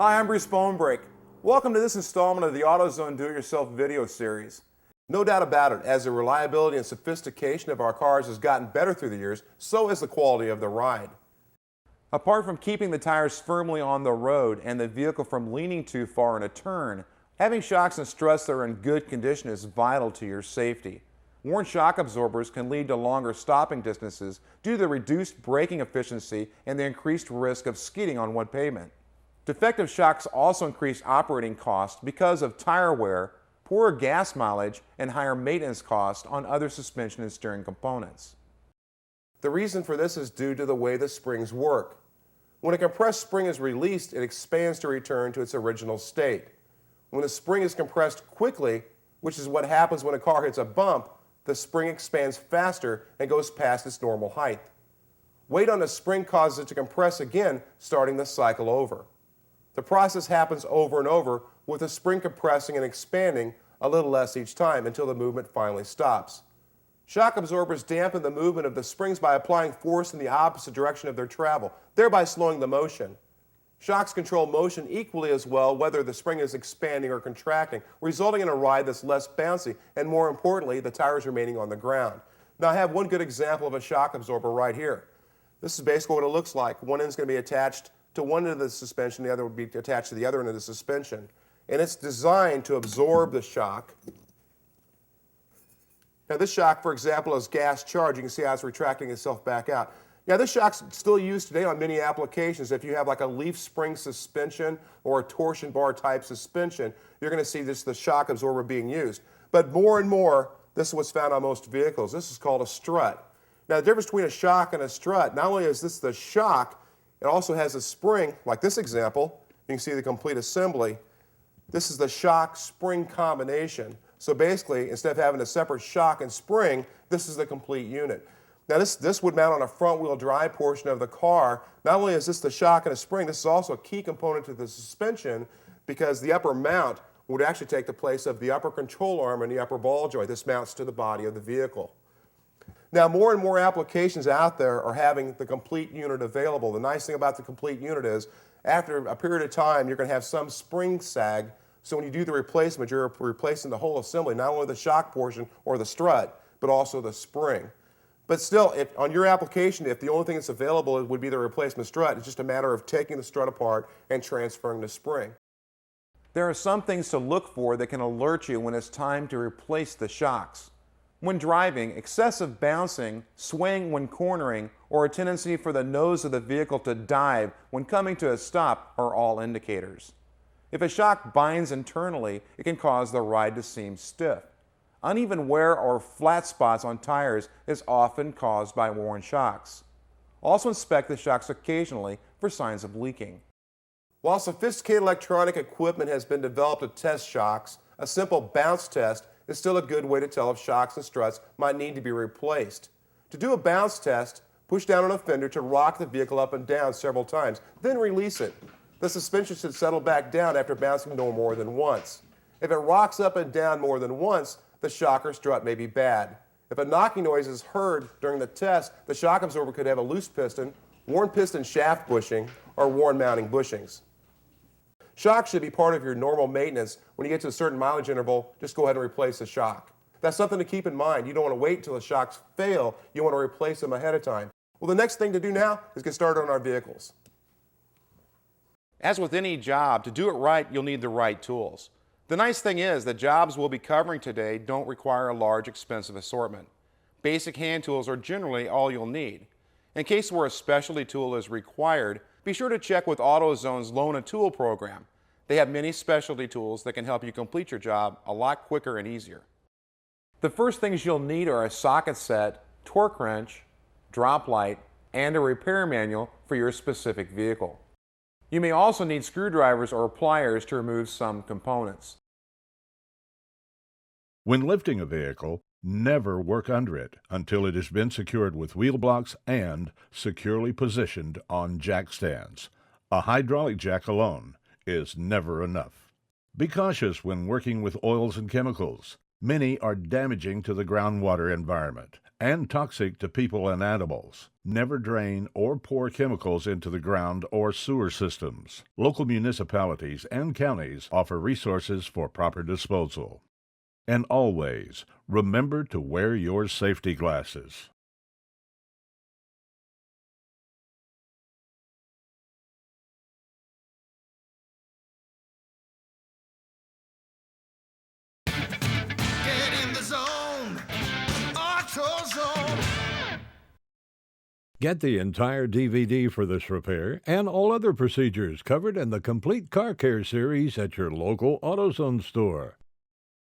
Hi, I'm Bruce Bonebrake. Welcome to this installment of the AutoZone Do-It-Yourself video series. No doubt about it, as the reliability and sophistication of our cars has gotten better through the years, so has the quality of the ride. Apart from keeping the tires firmly on the road and the vehicle from leaning too far in a turn, having shocks and struts that are in good condition is vital to your safety. Worn shock absorbers can lead to longer stopping distances due to the reduced braking efficiency and the increased risk of skidding on wet pavement. Defective shocks also increase operating costs because of tire wear, poorer gas mileage, and higher maintenance costs on other suspension and steering components. The reason for this is due to the way the springs work. When a compressed spring is released, it expands to return to its original state. When the spring is compressed quickly, which is what happens when a car hits a bump, the spring expands faster and goes past its normal height. Weight on the spring causes it to compress again, starting the cycle over. The process happens over and over, with the spring compressing and expanding a little less each time until the movement finally stops. Shock absorbers dampen the movement of the springs by applying force in the opposite direction of their travel, thereby slowing the motion. Shocks control motion equally as well, whether the spring is expanding or contracting, resulting in a ride that's less bouncy and, more importantly, the tires remaining on the ground. Now, I have one good example of a shock absorber right here. This is basically what it looks like. One end is going to be attached to one end of the suspension, the other would be attached to the other end of the suspension. And it's designed to absorb the shock. Now this shock, for example, is gas charged. You can see how it's retracting itself back out. Now this shock's still used today on many applications. If you have like a leaf spring suspension or a torsion bar type suspension, you're going to see the shock absorber being used. But more and more, this is what's found on most vehicles. This is called a strut. Now the difference between a shock and a strut, not only is this the shock, it also has a spring, like this example. You can see the complete assembly. This is the shock spring combination. So basically, instead of having a separate shock and spring, this is the complete unit. Now this would mount on a front wheel drive portion of the car. Not only is this the shock and a spring, this is also a key component to the suspension because the upper mount would actually take the place of the upper control arm and the upper ball joint. This mounts to the body of the vehicle. Now, more and more applications out there are having the complete unit available. The nice thing about the complete unit is, after a period of time, you're going to have some spring sag. So when you do the replacement, you're replacing the whole assembly, not only the shock portion or the strut, but also the spring. But still, on your application, if the only thing that's available would be the replacement strut, it's just a matter of taking the strut apart and transferring the spring. There are some things to look for that can alert you when it's time to replace the shocks. When driving, excessive bouncing, swaying when cornering, or a tendency for the nose of the vehicle to dive when coming to a stop are all indicators. If a shock binds internally, it can cause the ride to seem stiff. Uneven wear or flat spots on tires is often caused by worn shocks. Also inspect the shocks occasionally for signs of leaking. While sophisticated electronic equipment has been developed to test shocks, a simple bounce test is still a good way to tell if shocks and struts might need to be replaced. To do a bounce test, push down on a fender to rock the vehicle up and down several times, then release it. The suspension should settle back down after bouncing no more than once. If it rocks up and down more than once, the shock or strut may be bad. If a knocking noise is heard during the test, the shock absorber could have a loose piston, worn piston shaft bushing, or worn mounting bushings. Shocks should be part of your normal maintenance. When you get to a certain mileage interval, just go ahead and replace the shock. That's something to keep in mind. You don't want to wait until the shocks fail. You want to replace them ahead of time. Well, the next thing to do now is get started on our vehicles. As with any job, to do it right, you'll need the right tools. The nice thing is that jobs we'll be covering today don't require a large, expensive assortment. Basic hand tools are generally all you'll need. In case where a specialty tool is required, be sure to check with AutoZone's Loan a Tool program. They have many specialty tools that can help you complete your job a lot quicker and easier. The first things you'll need are a socket set, torque wrench, drop light, and a repair manual for your specific vehicle. You may also need screwdrivers or pliers to remove some components. When lifting a vehicle, never work under it until it has been secured with wheel blocks and securely positioned on jack stands. A hydraulic jack alone is never enough. Be cautious when working with oils and chemicals. Many are damaging to the groundwater environment and toxic to people and animals. Never drain or pour chemicals into the ground or sewer systems. Local municipalities and counties offer resources for proper disposal. And always remember to wear your safety glasses. Get in the zone, AutoZone. Get the entire DVD for this repair and all other procedures covered in the Complete Car Care series at your local AutoZone store.